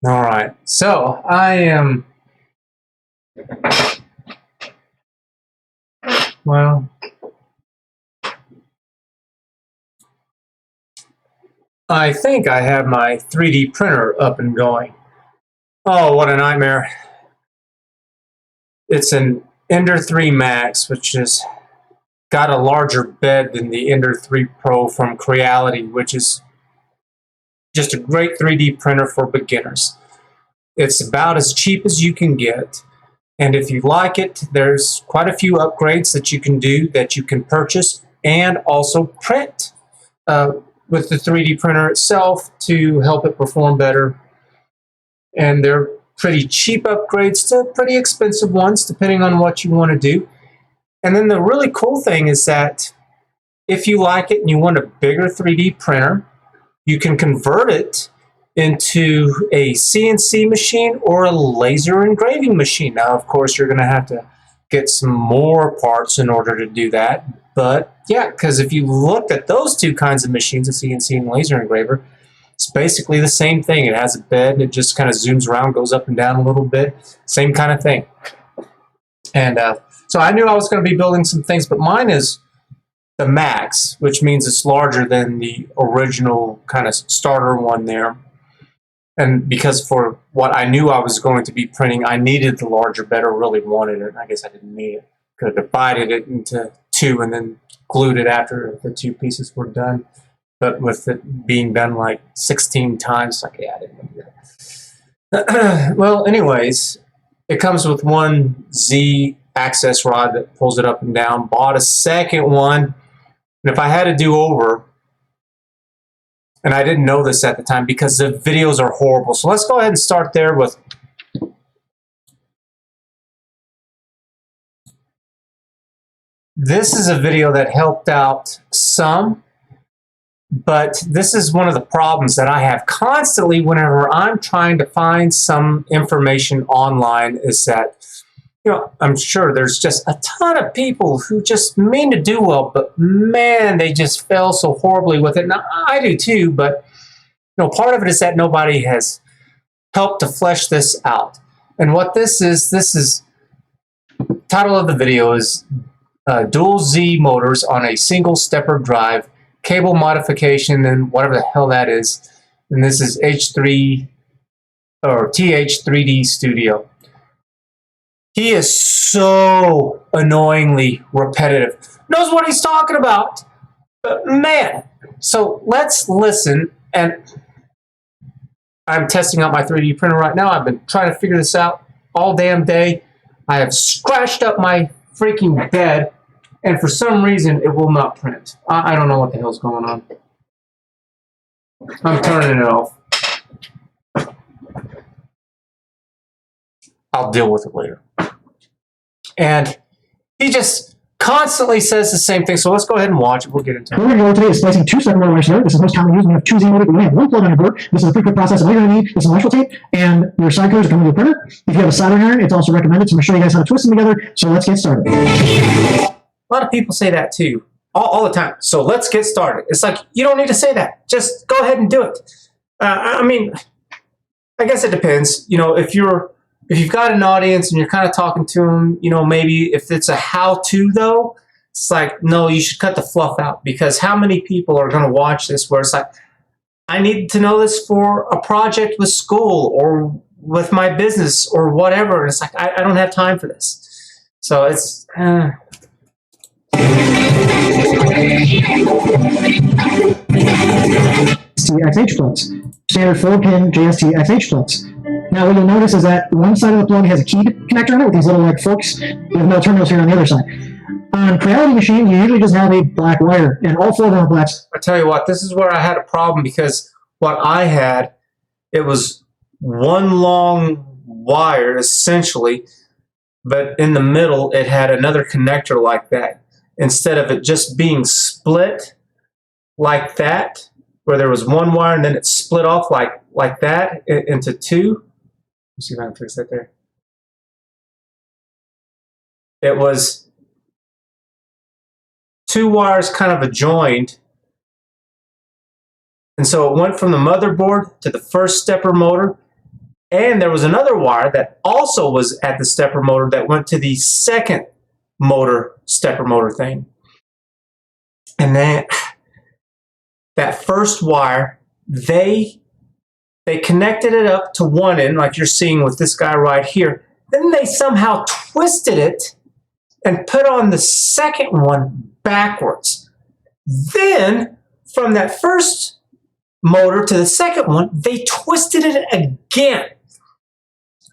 All right, so well, I think I have my 3D printer up and going. Oh, what a nightmare. It's an Ender 3 Max, which has got a larger bed than the Ender 3 Pro from Creality, which is just a great 3D printer for beginners. It's about as cheap as you can get. And if you like it, there's quite a few upgrades that you can do, that you can purchase and also print with the 3D printer itself to help it perform better. And they're pretty cheap upgrades to pretty expensive ones, depending on what you want to do. And then the really cool thing is that if you like it and you want a bigger 3D printer, you can convert it into a CNC machine or a laser engraving machine. Now, of course, you're going to have to get some more parts in order to do that. But yeah, because if you looked at those two kinds of machines, a CNC and laser engraver, it's basically the same thing. It has a bed and it just kind of zooms around, goes up and down a little bit. Same kind of thing. And so I knew I was going to be building some things, but mine is the Max, which means it's larger than the original kind of starter one there. And because for what I knew I was going to be printing, I needed the larger bed, or really wanted it. I guess I didn't need it. Could have divided it into two and then glued it after the two pieces were done. But with it being done like 16 times, like, yeah, I didn't do that. Well, anyways, it comes with one Z access rod that pulls it up and down. Bought a second one. And if I had to do over, and I didn't know this at the time because the videos are horrible. So let's go ahead and start there with this is a video that helped out some, but this is one of the problems that I have constantly whenever I'm trying to find some information online is that, you know, I'm sure there's just a ton of people who just mean to do well, but man, they just fail so horribly with it. Now, I do too, but you know, part of it is that nobody has helped to flesh this out. And what this is title of the video is dual Z motors on a single stepper drive, cable modification, and whatever the hell that is. And this is H3 or TH3D Studio. He is so annoyingly repetitive. Knows what he's talking about. But man, so let's listen. And I'm testing out my 3D printer right now. I've been trying to figure this out all damn day. I have scratched up my freaking bed, and for some reason, it will not print. I don't know what the hell's going on. I'm turning it off. I'll deal with it later. And he just constantly says the same thing. So let's go ahead and watch it. We'll get into it. What we're going to go today is splicing two separate motor wires together. This is most commonly used when you have two Z motors. We only have one plug on your board. This is a pretty quick process. All you're going to need is some electrical tape and your side codes coming to the printer. If you have a soldering iron, it's also recommended. So I'm going to show you guys how to twist them together. So let's get started. A lot of people say that too, all the time. So let's get started. It's like, you don't need to say that. Just go ahead and do it. I mean, I guess it depends. You know, if you've got an audience and you're kind of talking to them, you know, maybe if it's a how-to though, it's like, no, you should cut the fluff out, because how many people are going to watch this where it's like, I need to know this for a project with school or with my business or whatever. And it's like, I don't have time for this. So it's... XH plugs. Standard 4-pin JST XH plugs. Now what you'll notice is that one side of the plug has a keyed connector on it with these little like forks with no terminals here on the other side. On Creality machines, you usually just have a black wire, and all four of them are black. I tell you what, this is where I had a problem, because what I had, it was one long wire essentially, but in the middle it had another connector like that. Instead of it just being split like that, where there was one wire and then it split off like that into two. Let's see if I can fix that there. It was two wires kind of adjoined. And so it went from the motherboard to the first stepper motor, And there was another wire that also was at the stepper motor that went to the second motor, stepper motor thing. And then that first wire, they connected it up to one end, like you're seeing with this guy right here. Then they somehow twisted it and put on the second one backwards. Then, from that first motor to the second one, they twisted it again.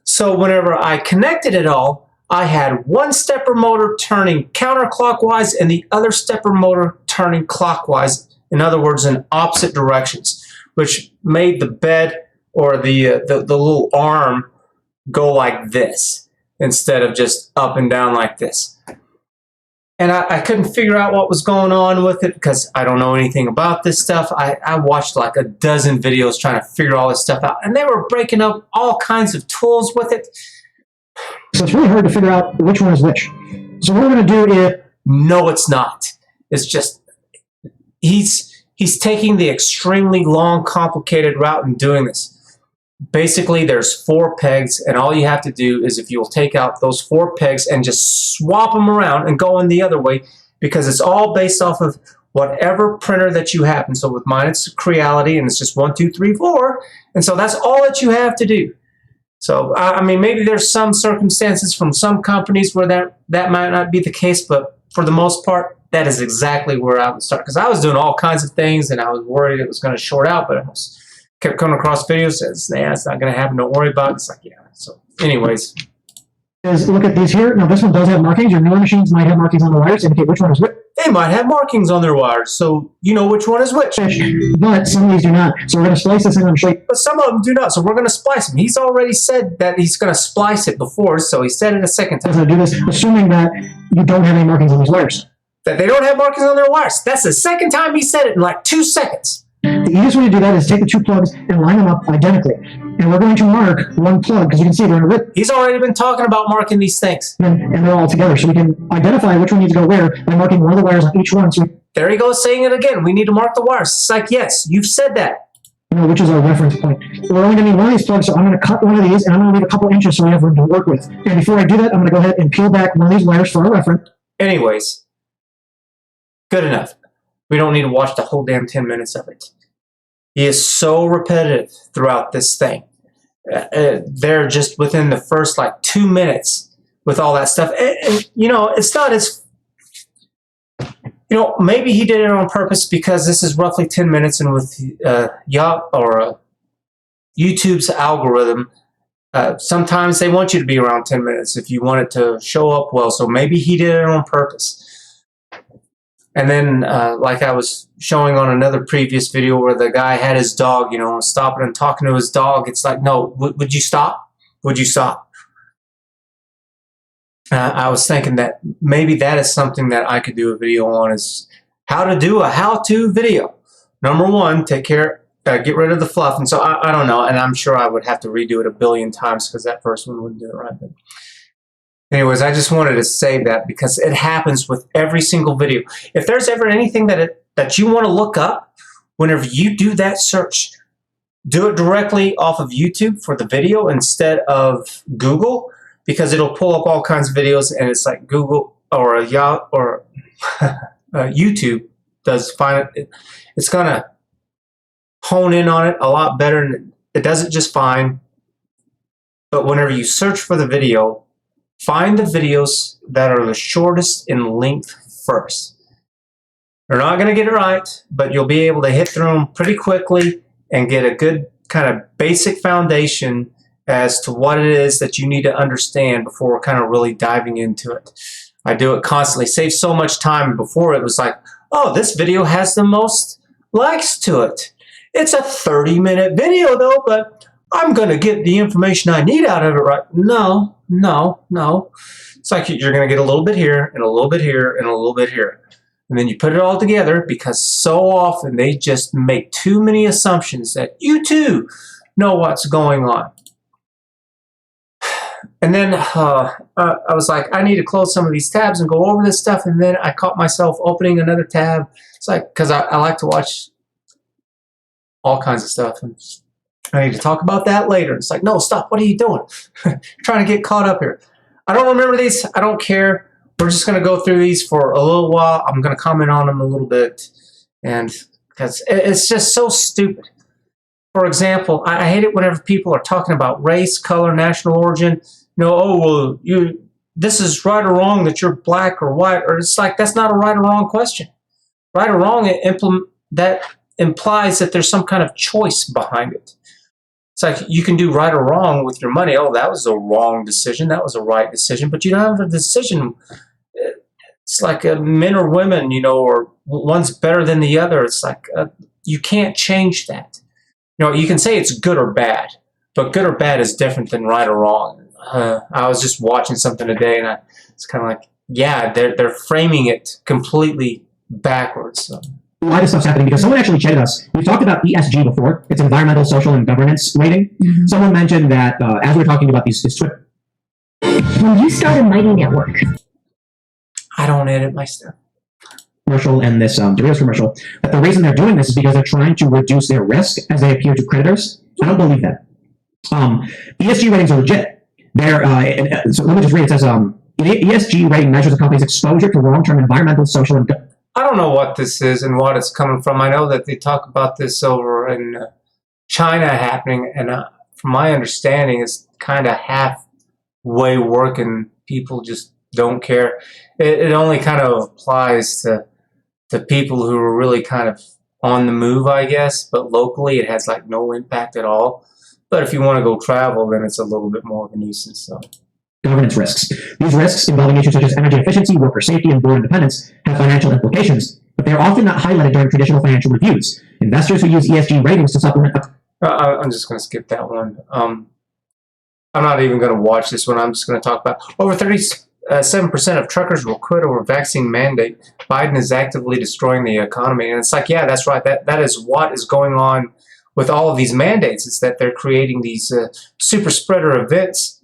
So whenever I connected it all, I had one stepper motor turning counterclockwise and the other stepper motor turning clockwise. In other words, in opposite directions, which made the bed or the little arm go like this instead of just up and down like this. And I couldn't figure out what was going on with it because I don't know anything about this stuff. I watched like a dozen videos trying to figure all this stuff out, and they were breaking up all kinds of tools with it. So it's really hard to figure out which one is which. So what we're going to do is... No, it's not. It's just, he's taking the extremely long, complicated route in doing this. Basically, there's 4 pegs, and all you have to do is if you'll take out those 4 pegs and just swap them around and go in the other way, because it's all based off of whatever printer that you have. And so with mine, it's Creality, and it's just 1, 2, 3, 4. And so that's all that you have to do. So, I mean, maybe there's some circumstances from some companies where that might not be the case, but for the most part, that is exactly where I would start. Because I was doing all kinds of things, and I was worried it was going to short out, but I kept coming across videos that says, yeah, it's not going to happen, don't worry about it. It's like, yeah. So anyways. Look at these here. Now this one does have markings. Your newer machines might have markings on the wires to indicate which one is which. They might have markings on their wires, so you know which one is which. But some of these do not. So we're going to splice this in and show you. But some of them do not, so we're going to splice them. He's already said that he's going to splice it before, so he said it a second time. I'm going to do this assuming that you don't have any markings on these wires. That they don't have markings on their wires. That's the second time he said it in like 2 seconds. The easiest way to do that is take the 2 plugs and line them up identically. And we're going to mark one plug, because you can see they're in a width. He's already been talking about marking these things. And they're all together, so we can identify which one needs to go where by marking one of the wires on each one. So there he goes saying it again. We need to mark the wires. It's like, yes, you've said that. You know, which is our reference point. We're only going to need one of these plugs, so I'm going to cut one of these, and I'm going to leave a couple inches so we have room to work with. And before I do that, I'm going to go ahead and peel back one of these wires for our reference. Anyways, good enough. We don't need to watch the whole damn 10 minutes of it. He is so repetitive throughout this thing. They're just within the first like 2 minutes with all that stuff. And, you know, it's not as, you know, maybe he did it on purpose because this is roughly 10 minutes, and with YouTube's algorithm, sometimes they want you to be around 10 minutes if you want it to show up well. So maybe he did it on purpose. And then, like I was showing on another previous video where the guy had his dog, you know, stopping and talking to his dog. It's like, no, would you stop? Would you stop? I was thinking that maybe that is something that I could do a video on, is how to do a how-to video. Number 1, take care, get rid of the fluff. And so I don't know, and I'm sure I would have to redo it a billion times because that first one wouldn't do it right. But anyways, I just wanted to say that because it happens with every single video. If there's ever anything that you want to look up, whenever you do that search, do it directly off of YouTube for the video instead of Google, because it'll pull up all kinds of videos, and it's like Google or YouTube does find it. It's gonna hone in on it a lot better, and it does it just fine. But whenever you search for the video, find the videos that are the shortest in length first. You're not going to get it right, but you'll be able to hit through them pretty quickly and get a good kind of basic foundation as to what it is that you need to understand before we're kind of really diving into it. I do it constantly. Saves so much time. Before it was like, oh, this video has the most likes to it. It's a 30-minute video though, but I'm going to get the information I need out of it, right? No. It's like you're going to get a little bit here and a little bit here and a little bit here. And then you put it all together, because so often they just make too many assumptions that you too know what's going on. And then I was like, I need to close some of these tabs and go over this stuff. And then I caught myself opening another tab. It's like, because I like to watch all kinds of stuff. And I need to talk about that later. It's like, no, stop. What are you doing? Trying to get caught up here. I don't remember these. I don't care. We're just going to go through these for a little while. I'm going to comment on them a little bit. And because it's just so stupid. For example, I hate it whenever people are talking about race, color, national origin. Oh, well, this is right or wrong that you're black or white. Or it's like, that's not a right or wrong question. Right or wrong, that implies that there's some kind of choice behind it. It's like you can do right or wrong with your money. Oh, that was a wrong decision. That was a right decision. But you don't have a decision. It's like men or women, or one's better than the other. It's like you can't change that. You can say it's good or bad, but good or bad is different than right or wrong. I was just watching something today, and it's kind of like, yeah, they're framing it completely backwards. So. Why this stuff's happening, because someone actually chatted us. We've talked about ESG before. It's environmental, social, and governance rating. Mm-hmm. Someone mentioned that as we're talking about this Twitter. Will you start a mighty network? I don't edit my stuff. Commercial and this Doritos commercial, that the reason they're doing this is because they're trying to reduce their risk as they appear to creditors. I don't believe that. ESG ratings are legit. So let me just read. It says ESG rating measures a company's exposure to long-term environmental, social, and I don't know what this is and what it's coming from. I know that they talk about this over in China happening, and from my understanding, it's kind of halfway working. People just don't care. It only kind of applies to people who are really kind of on the move, I guess, but locally it has like no impact at all. But if you want to go travel, then it's a little bit more of a nuisance. So. Governance risks. These risks involving issues such as energy efficiency, worker safety, and board independence have financial implications, but they are often not highlighted during traditional financial reviews. Investors who use ESG ratings to supplement... I'm just going to skip that one. I'm not even going to watch this one. I'm just going to talk about over 37% of truckers will quit over vaccine mandate. Biden is actively destroying the economy. And it's like, yeah, that's right. That is what is going on with all of these mandates. It's that they're creating these super spreader events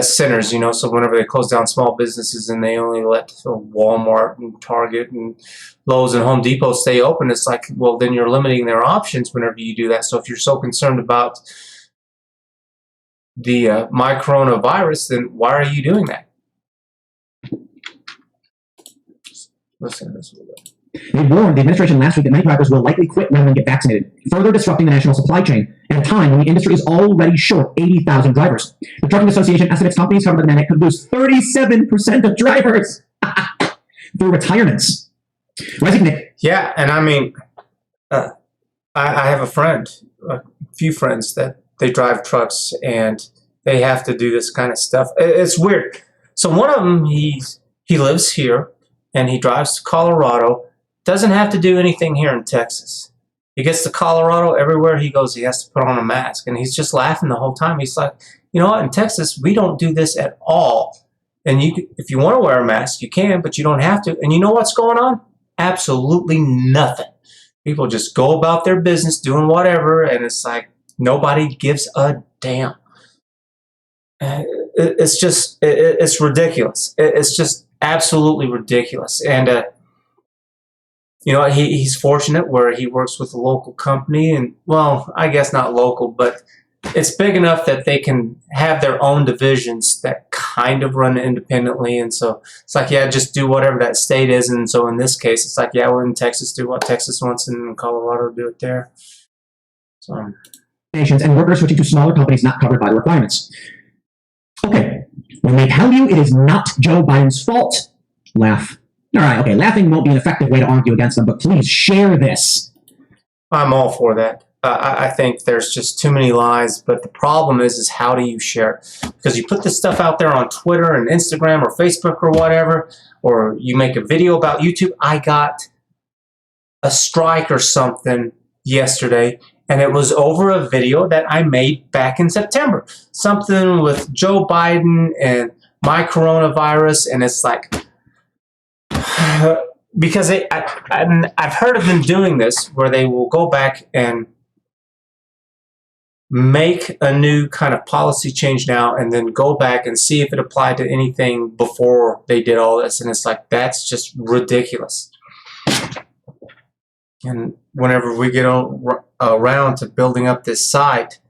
centers, so whenever they close down small businesses and they only let Walmart and Target and Lowe's and Home Depot stay open, it's like, well, then you're limiting their options whenever you do that. So if you're so concerned about the my coronavirus, then why are you doing that? Listen to this a little bit. They warned the administration last week that many drivers will likely quit rather than get vaccinated, further disrupting the national supply chain at a time when the industry is already short 80,000 drivers. The Trucking Association estimates companies covered by the mandate could lose 37% of drivers through retirements. Yeah, and I mean, I have a few friends that they drive trucks and they have to do this kind of stuff. It's weird. So one of them, he lives here and he drives to Colorado. Doesn't have to do anything here in Texas. He gets to Colorado, everywhere he goes, he has to put on a mask. And he's just laughing the whole time. He's like, you know what, in Texas, we don't do this at all. And if you want to wear a mask, you can, but you don't have to. And you know what's going on? Absolutely nothing. People just go about their business doing whatever, and it's like nobody gives a damn. It's just, it's ridiculous. It's just absolutely ridiculous. And, he's fortunate where he works with a local company, and, well, I guess not local, but it's big enough that they can have their own divisions that kind of run independently. And so it's like, yeah, just do whatever that state is. And so in this case, it's like, yeah, we're in Texas, do what Texas wants, and in Colorado, do it there. So. Nations and workers switching to smaller companies not covered by the requirements. Okay, when they tell you it is not Joe Biden's fault, laugh. All right, okay, laughing won't be an effective way to argue against them, but please share this. I'm all for that. I think there's just too many lies, but the problem is how do you share it? Because you put this stuff out there on Twitter and Instagram or Facebook or whatever, or you make a video about YouTube. I got a strike or something yesterday, and it was over a video that I made back in September. Something with Joe Biden and my coronavirus, and it's like... because I've heard of them doing this, where they will go back and make a new kind of policy change now and then go back and see if it applied to anything before they did all this. And it's like, that's just ridiculous. And whenever we get around to building up this site,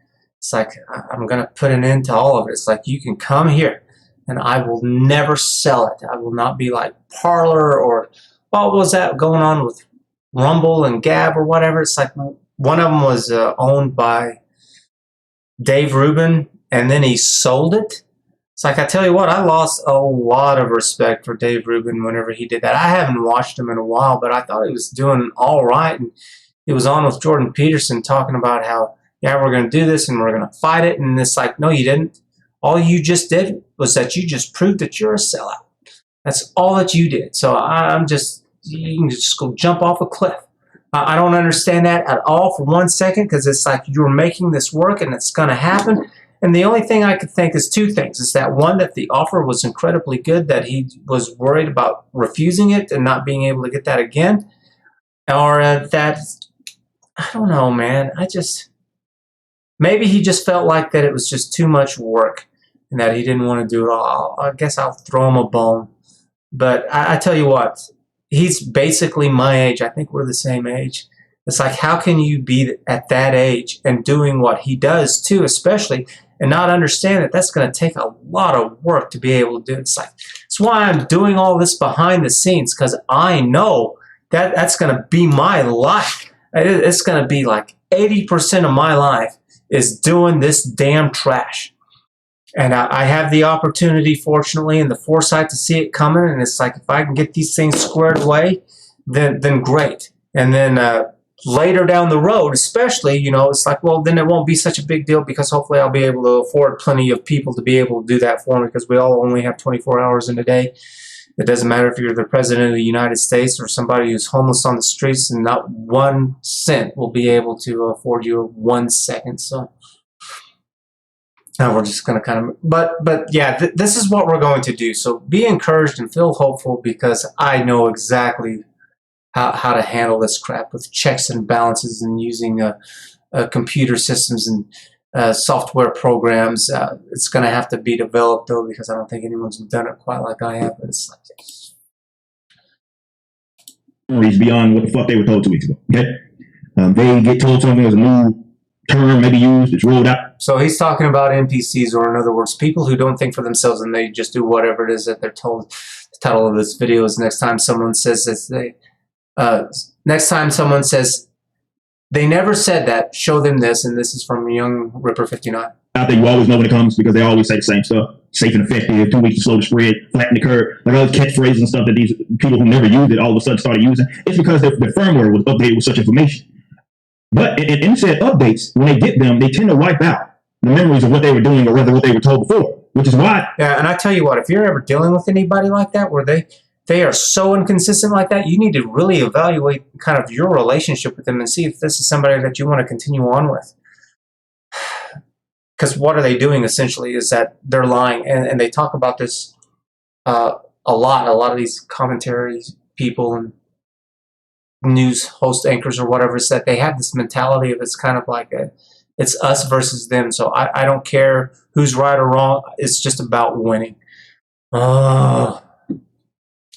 It's like, I'm going to put an end to all of it. It's like, you can come here and I will never sell it. I will not be like Parler or what was that going on with Rumble and Gab or whatever. It's like one of them was owned by Dave Rubin, and then he sold it. It's like, I tell you what, I lost a lot of respect for Dave Rubin whenever he did that. I haven't watched him in a while, but I thought he was doing all right. And he was on with Jordan Peterson talking about how, yeah, we're going to do this and we're going to fight it. And it's like, no, you didn't. All you just did was that you just proved that you're a sellout. That's all that you did. So you can just go jump off a cliff. I don't understand that at all for 1 second, because it's like you're making this work and it's going to happen. And the only thing I could think is two things. Is that one, that the offer was incredibly good, that he was worried about refusing it and not being able to get that again. Or that, I don't know, man. Maybe he just felt like that it was just too much work and that he didn't want to do it all. I guess I'll throw him a bone. But I tell you what, he's basically my age. I think we're the same age. It's like, how can you be at that age and doing what he does too, especially, and not understand that that's going to take a lot of work to be able to do it. It's like, it's why I'm doing all this behind the scenes, because I know that that's going to be my life. It's going to be like 80% of my life is doing this damn trash. And I have the opportunity, fortunately, and the foresight to see it coming. And it's like, if I can get these things squared away, then great. And then later down the road, especially, it's like, well, then it won't be such a big deal, because hopefully I'll be able to afford plenty of people to be able to do that for me, because we all only have 24 hours in a day. It doesn't matter if you're the president of the United States or somebody who's homeless on the streets, and not 1 cent will be able to afford you 1 second. So now we're just going to kind of, but yeah, this is what we're going to do. So be encouraged and feel hopeful, because I know exactly how to handle this crap with checks and balances and using computer systems and software programs. It's going to have to be developed, though, because I don't think anyone's done it quite like I have. But it's like, beyond what the fuck they were told 2 weeks ago. Okay, they get told something as a new term maybe used, it's rolled out. So he's talking about NPCs, or in other words, people who don't think for themselves and they just do whatever it is that they're told. The title of this video is next time someone says this, next time someone says they never said that, show them this. And this is from Young Ripper 59. Out there, you always know when it comes, because they always say the same stuff. Safe and effective, 2 weeks to slow the spread, flatten the curve, like all those catchphrases and stuff that these people who never used it all of a sudden started using. It's because their firmware was updated with such information. But in said updates, when they get them, they tend to wipe out the memories of what they were doing, or rather what they were told before, which is why. Yeah, and I tell you what, if you're ever dealing with anybody like that, where they are so inconsistent like that, you need to really evaluate kind of your relationship with them and see if this is somebody that you want to continue on with. Because what are they doing essentially is that they're lying, and they talk about this a lot. A lot of these commentaries people and news host anchors or whatever, is that they have this mentality of, it's kind of like it's us versus them. So I don't care who's right or wrong. It's just about winning. And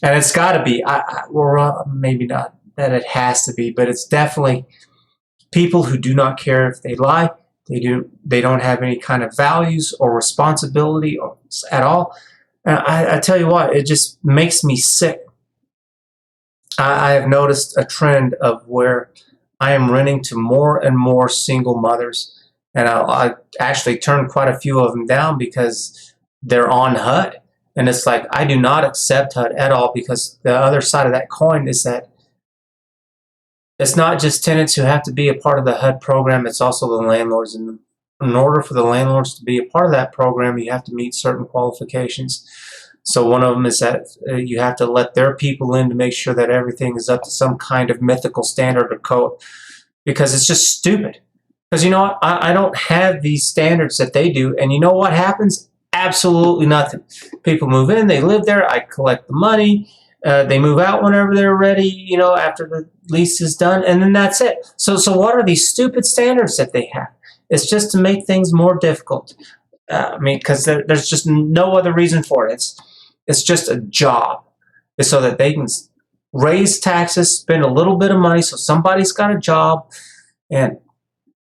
it's got to be, or maybe not that it has to be, but it's definitely people who do not care if they lie. They don't have any kind of values or responsibility at all. And I tell you what, it just makes me sick. I have noticed a trend of where I am renting to more and more single mothers, and I actually turned quite a few of them down because they're on HUD. And it's like, I do not accept HUD at all, because the other side of that coin is that it's not just tenants who have to be a part of the HUD program, it's also the landlords. And in order for the landlords to be a part of that program, you have to meet certain qualifications. So one of them is that you have to let their people in to make sure that everything is up to some kind of mythical standard or code, because it's just stupid. Because you know what? I don't have these standards that they do, and you know what happens? Absolutely nothing. People move in, they live there, I collect the money, they move out whenever they're ready, after the lease is done, and then that's it. So what are these stupid standards that they have? It's just to make things more difficult. Because there's just no other reason for it. It's just a job. It's so that they can raise taxes, spend a little bit of money, so somebody's got a job. And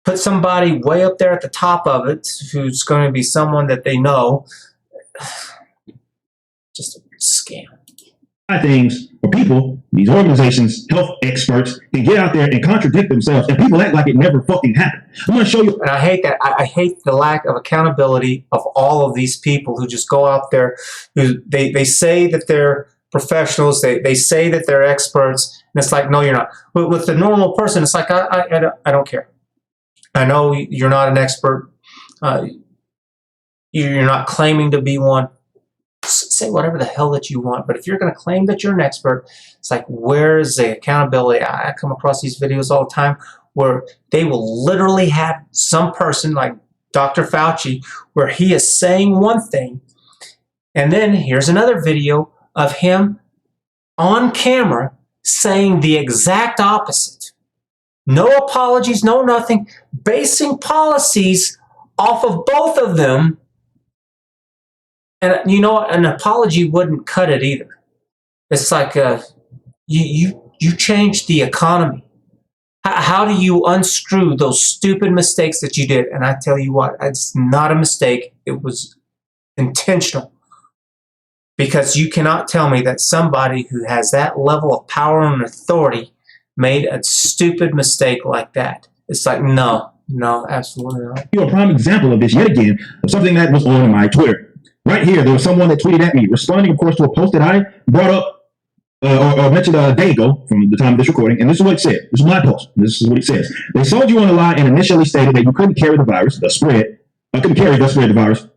put somebody way up there at the top of it who's going to be someone that they know. Just a scam. Things or people, these organizations, health experts can get out there and contradict themselves, and people act like it never fucking happened. I'm going to show you. And I hate that. I hate the lack of accountability of all of these people who just go out there, who they say that they're professionals, they say that they're experts, and it's like, no, you're not. With the normal person, it's like, I don't care. I know you're not an expert. You're not claiming to be one. Say whatever the hell that you want, but if you're going to claim that you're an expert, it's like, where is the accountability? I come across these videos all the time where they will literally have some person like Dr. Fauci, where he is saying one thing, and then here's another video of him on camera saying the exact opposite. No apologies, no nothing, basing policies off of both of them. And you know what? An apology wouldn't cut it either. It's like you changed the economy. How do you unscrew those stupid mistakes that you did? And I tell you what, it's not a mistake. It was intentional. Because you cannot tell me that somebody who has that level of power and authority made a stupid mistake like that. It's like, no, absolutely not. A prime example of this yet again, of something that was on my Twitter. Right here, there was someone that tweeted at me, responding, of course, to a post that I brought up or mentioned a day ago from the time of this recording, and this is what it said. This is my post. This is what it says. They sold you on a lie and initially stated that you couldn't carry the virus, the virus,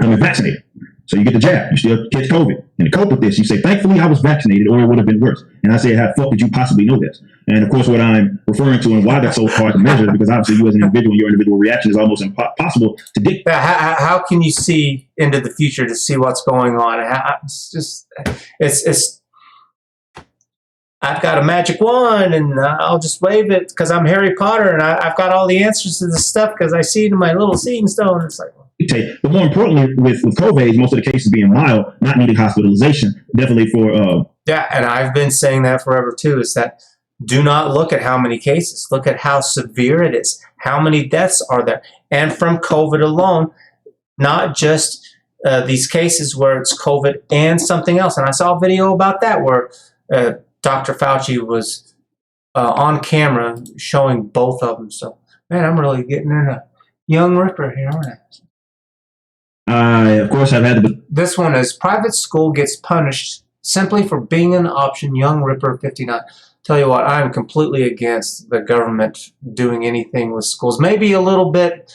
I'm vaccinated. So you get the jab, you still catch COVID. And to cope with this, you say, thankfully I was vaccinated or it would have been worse. And I say, how the fuck did you possibly know this? And of course, what I'm referring to and why that's so hard to measure, because obviously you as an individual, your individual reaction is almost impossible to dictate. How can you see into the future to see what's going on? It's I've got a magic wand and I'll just wave it because I'm Harry Potter and I've got all the answers to this stuff because I see it in my little seeing stone. It's like, but more importantly, with COVID, most of the cases being mild, not needing hospitalization, definitely for yeah, and I've been saying that forever too, is that do not look at how many cases, look at how severe it is, how many deaths are there, and from COVID alone, not just these cases where it's COVID and something else. And I saw a video about that where Dr. Fauci was on camera showing both of them. So, man, I'm really getting in a young ripper here, aren't I? Of course, I've had This one is private school gets punished simply for being an option. Young Ripper 59. Tell you what, I am completely against the government doing anything with schools. Maybe a little bit.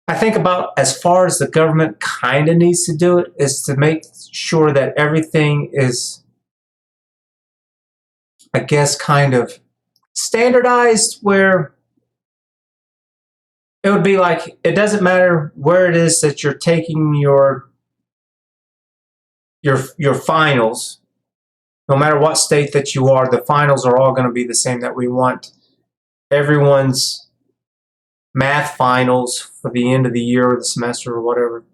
I think about as far as the government kind of needs to do it is to make sure that everything is, I guess, kind of standardized where it would be like, it doesn't matter where it is that you're taking your finals, no matter what state that you are, the finals are all going to be the same, that we want everyone's math finals for the end of the year or the semester or whatever,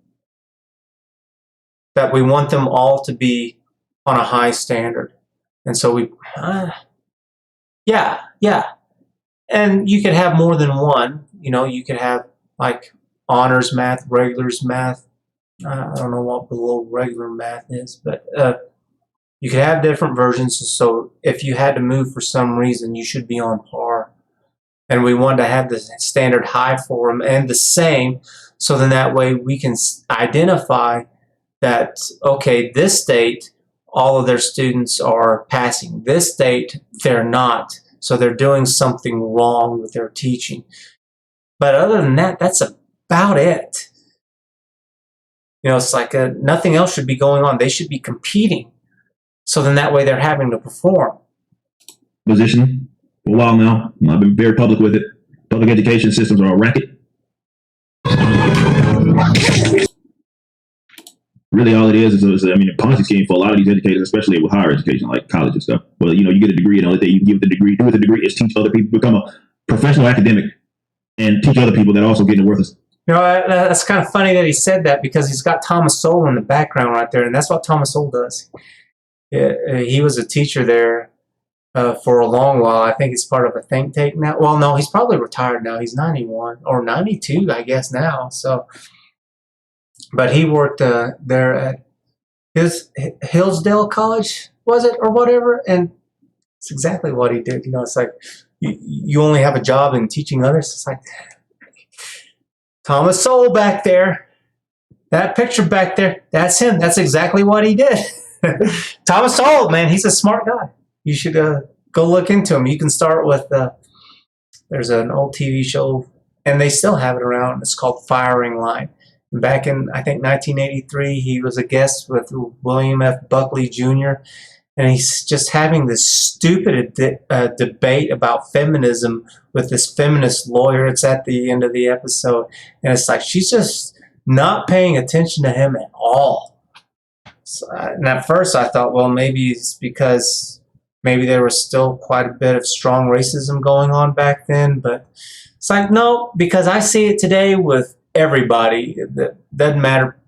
that we want them all to be on a high standard. And so we, yeah. And you could have more than one. You know, you could have like honors math, regulars math. I don't know what below regular math is, but you could have different versions. So if you had to move for some reason, you should be on par. And we wanted to have the standard high for them and the same. So then that way we can identify that, okay, this state, all of their students are passing. This state, they're not. So they're doing something wrong with their teaching. But other than that, that's about it. You know, it's like nothing else should be going on. They should be competing. So then that way they're having to perform. Position for a while now. I've been very public with it. Public education systems are a racket. Really all it is a Ponzi scheme for a lot of these educators, especially with higher education, like college and stuff. Well, you know, you get a degree and the only thing you can give the degree, do with the degree is teach other people, become a professional academic and teach other people that are also getting worthless. You know, that's kind of funny that he said that because he's got Thomas Sowell in the background right there, and that's what Thomas Sowell does. He was a teacher there for a long while. I think he's part of a think tank now. Well, no, he's probably retired now. He's 91 or 92, I guess now. So, but he worked there at Hillsdale College, was it, or whatever? And it's exactly what he did. It's like you only have a job in teaching others. It's like Thomas Sowell back there. That picture back there, that's him. That's exactly what he did. Thomas Sowell, man, he's a smart guy. You should go look into him. You can start with, there's an old TV show, and they still have it around. It's called Firing Line. And back in, I think, 1983, he was a guest with William F. Buckley Jr., and he's just having this stupid debate about feminism with this feminist lawyer. It's at the end of the episode, and it's like she's just not paying attention to him at all. So, and at first I thought, well, maybe it's because maybe there was still quite a bit of strong racism going on back then, but it's like, no, because I see it today with everybody. It doesn't matter,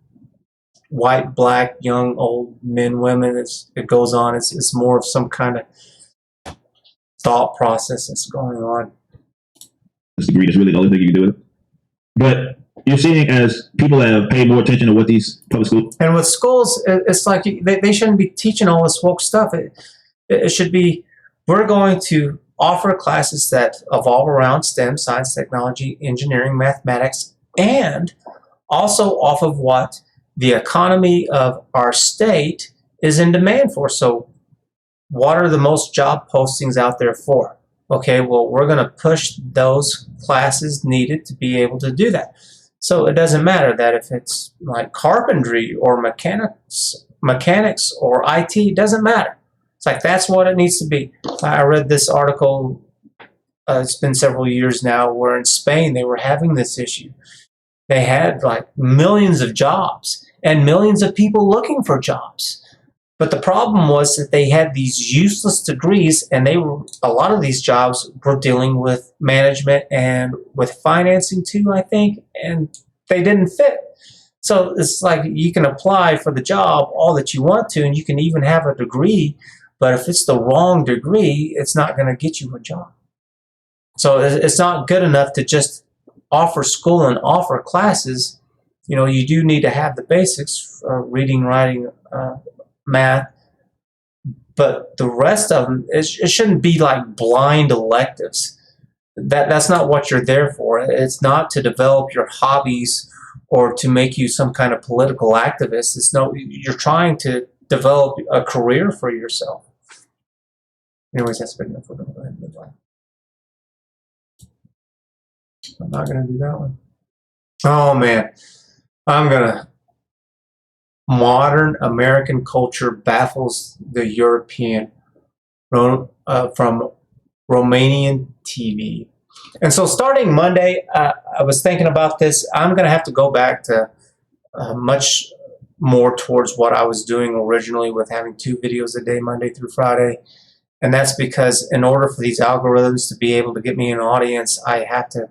white, black, young, old, men, women. It goes on. It's more of some kind of thought process that's going on. This degree is really the only thing you can do with it. But you're seeing as people have paid more attention to what these public schools. And with schools, it's like they shouldn't be teaching all this woke stuff. It should be, we're going to offer classes that evolve around STEM, science, technology, engineering, mathematics, and also off of what the economy of our state is in demand for. So what are the most job postings out there for? Okay, well, we're going to push those classes needed to be able to do that. So it doesn't matter that if it's like carpentry or mechanics or IT, it doesn't matter. It's like that's what it needs to be. I read this article, it's been several years now, where in Spain they were having this issue. They had like millions of jobs and millions of people looking for jobs. But the problem was that they had these useless degrees, and a lot of these jobs were dealing with management and with financing too, I think, and they didn't fit. So it's like you can apply for the job all that you want to, and you can even have a degree, but if it's the wrong degree, it's not going to get you a job. So it's not good enough to just offer school and offer classes. You do need to have the basics, reading, writing, math, but the rest of them, it shouldn't be like blind electives. That's not what you're there for. It's not to develop your hobbies or to make you some kind of political activist. You're trying to develop a career for yourself. Anyways, that's big enough. We're going to go ahead and move on. I'm not going to do that one. Oh man, Modern American culture baffles the European from Romanian TV. And so starting Monday, I was thinking about this. I'm going to have to go back to much more towards what I was doing originally with having 2 videos a day, Monday through Friday. And that's because in order for these algorithms to be able to get me an audience, I have to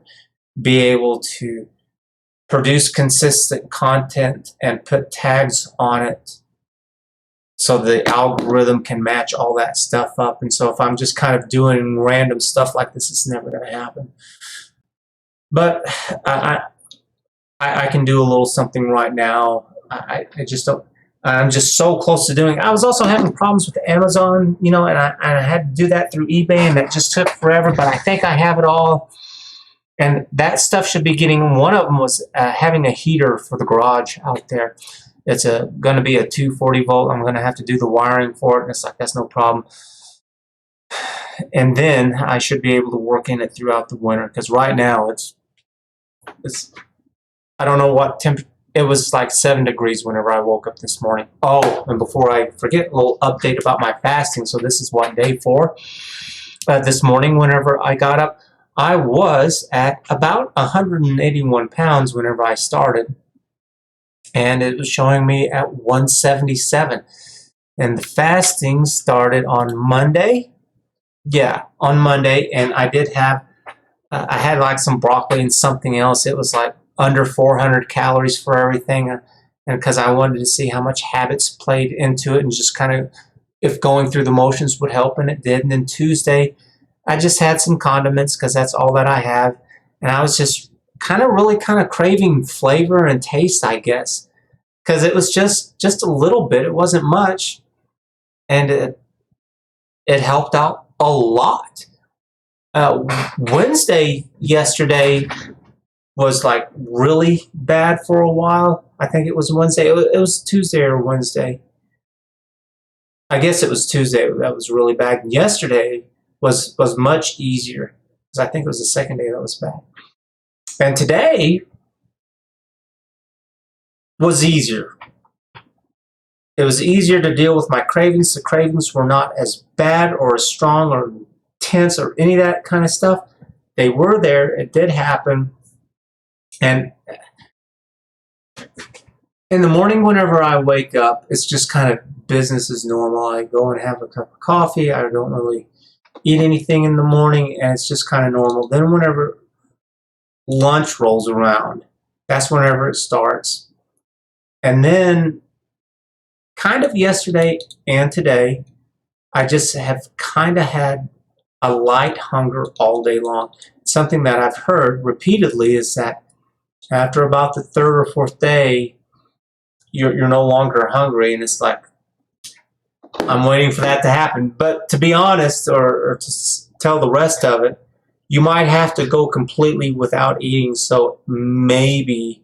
be able to produce consistent content and put tags on it so the algorithm can match all that stuff up. And so if I'm just kind of doing random stuff like this, it's never going to happen. But I can do a little something right now. I just don't. I'm just so close to doing it. I was also having problems with Amazon, and I had to do that through eBay, and that just took forever, but I think I have it all. And that stuff should be getting, one of them was having a heater for the garage out there. It's going to be a 240 volt. I'm going to have to do the wiring for it. And it's like, that's no problem. And then I should be able to work in it throughout the winter. Because right now it's I don't know what temperature. It was like 7 degrees whenever I woke up this morning. Oh, and before I forget, a little update about my fasting. So this is what, day 4. This morning whenever I got up, I was at about 181 pounds whenever I started, and it was showing me at 177. And the fasting started on Monday. Yeah, on Monday, and I did have, I had like some broccoli and something else. It was like under 400 calories for everything, and because I wanted to see how much habits played into it and just kind of if going through the motions would help, and it did. And then Tuesday, I just had some condiments because that's all that I have. And I was just really craving flavor and taste, I guess, because it was just a little bit. It wasn't much. And it helped out a lot. Wednesday yesterday was like really bad for a while. I think it was Wednesday. It was Tuesday or Wednesday. I guess it was Tuesday that was really bad. And yesterday was much easier because I think it was the second day that was bad. And today was easier. It was easier to deal with my cravings. The cravings were not as bad or as strong or intense or any of that kind of stuff. They were there. It did happen. And in the morning, whenever I wake up, it's just kind of business as normal. I go and have a cup of coffee. I don't really eat anything in the morning, and it's just kind of normal. Then whenever lunch rolls around, that's whenever it starts. And then kind of yesterday and today, I just have kind of had a light hunger all day long. Something that I've heard repeatedly is that after about the third or fourth day, you're no longer hungry, and it's like, I'm waiting for that to happen. But to be honest, or to tell the rest of it, you might have to go completely without eating. So maybe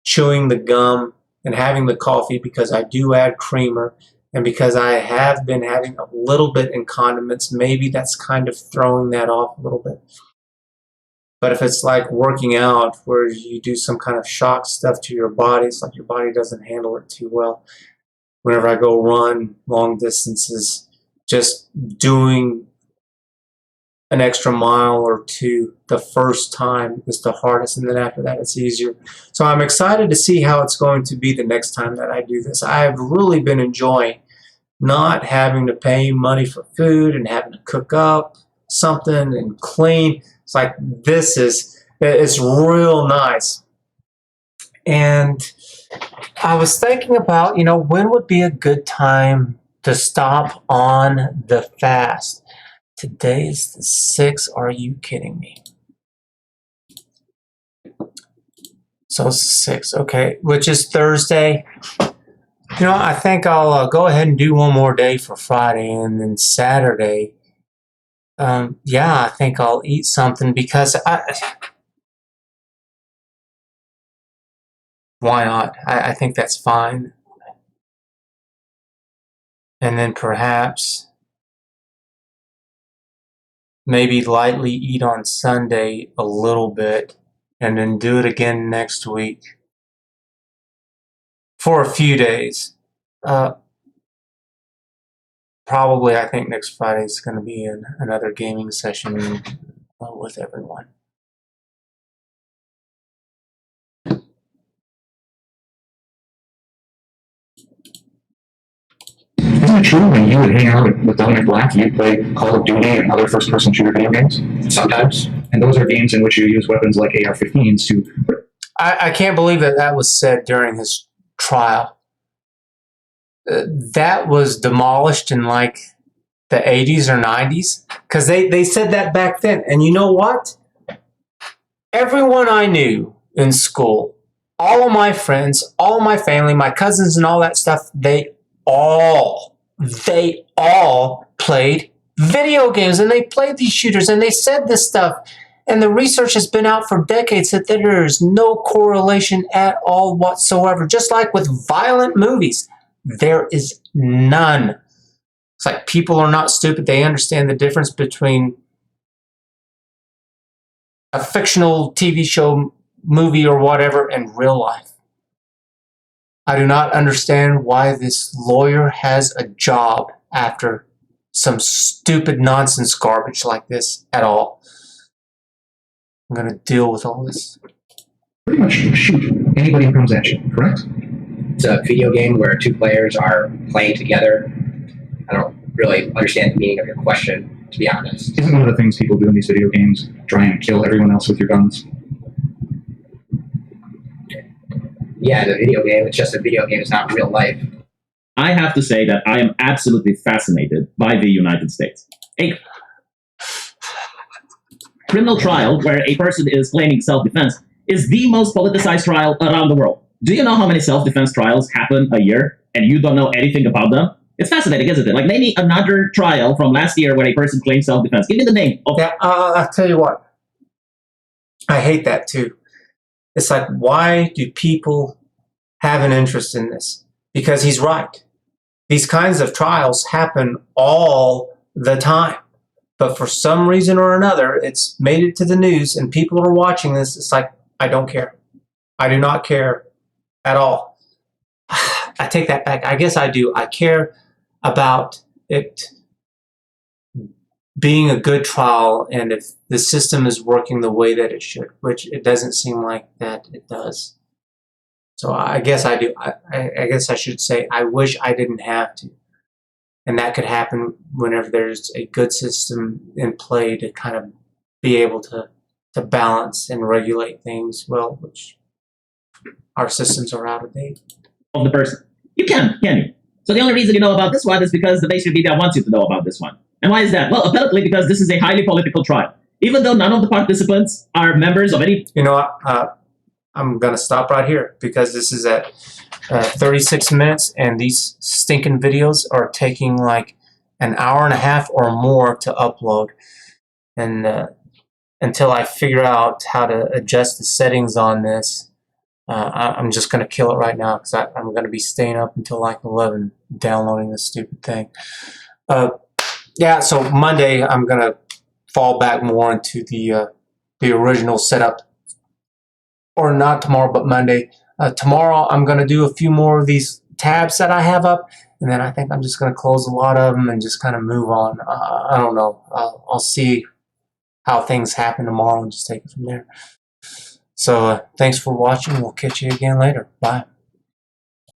chewing the gum and having the coffee, because I do add creamer, and because I have been having a little bit in condiments, maybe that's kind of throwing that off a little bit. But if it's like working out where you do some kind of shock stuff to your body, it's like your body doesn't handle it too well. Whenever I go run long distances, just doing an extra mile or two the first time is the hardest, and then after that it's easier. So I'm excited to see how it's going to be the next time that I do this. I have really been enjoying not having to pay money for food and having to cook up something and clean. It's like, it's real nice. And I was thinking about, when would be a good time to stop on the fast. Today's the 6th. Are you kidding me? So it's the 6th, okay, which is Thursday. I think I'll go ahead and do one more day for Friday, and then Saturday, I think I'll eat something, because why not? I think that's fine. And then perhaps maybe lightly eat on Sunday a little bit, and then do it again next week for a few days. Probably, I think next Friday is going to be another gaming session with everyone. Isn't it true when you would hang out with Dominic Black, you'd play Call of Duty and other first-person shooter video games? Sometimes. And those are games in which you use weapons like AR-15s to... I can't believe that was said during his trial. That was demolished in like the 80s or 90s, because they said that back then. And you know what? Everyone I knew in school, all of my friends, all of my family, my cousins and all that stuff, they all played video games, and they played these shooters, and they said this stuff. And the research has been out for decades that there is no correlation at all whatsoever. Just like with violent movies, there is none. It's like, people are not stupid. They understand the difference between a fictional TV show, movie, or whatever, and real life. I do not understand why this lawyer has a job after some stupid nonsense garbage like this at all. I'm going to deal with all this. Pretty much shoot anybody who comes at you, correct? It's a video game where two players are playing together. I don't really understand the meaning of your question, to be honest. Isn't one of the things people do in these video games try and kill everyone else with your guns? Yeah, the video game, it's just a video game. It's not real life. I have to say that I am absolutely fascinated by the United States. A criminal trial where a person is claiming self-defense is the most politicized trial around the world. Do you know how many self-defense trials happen a year and you don't know anything about them? It's fascinating, isn't it? Like, maybe another trial from last year where a person claimed self-defense. Give me the name of... Yeah, I'll tell you what. I hate that too. It's like, why do people have an interest in this? Because he's right. These kinds of trials happen all the time. But for some reason or another, it's made it to the news and people are watching this. It's like, I don't care. I do not care at all. I take that back. I guess I do. I care about it being a good trial and if the system is working the way that it should, which it doesn't seem like that it does. So I guess I do. I guess I should say I wish I didn't have to. And that could happen whenever there's a good system in play to kind of be able to balance and regulate things well, which our systems are out of date. Of the person. You can you? So the only reason you know about this one is because the mainstream media wants you to know about this one. And why is that? Well, apparently because this is a highly political trial. Even though none of the participants are members of any... You know what? I'm going to stop right here because this is at 36 minutes and these stinking videos are taking like an hour and a half or more to upload. And until I figure out how to adjust the settings on this, I'm just going to kill it right now because I'm going to be staying up until like 11 downloading this stupid thing. Yeah, so Monday I'm going to fall back more into the original setup. Or not tomorrow, but Monday. Tomorrow I'm going to do a few more of these tabs that I have up, and then I think I'm just going to close a lot of them and just kind of move on. I don't know. I'll see how things happen tomorrow and just take it from there. So thanks for watching. We'll catch you again later. Bye.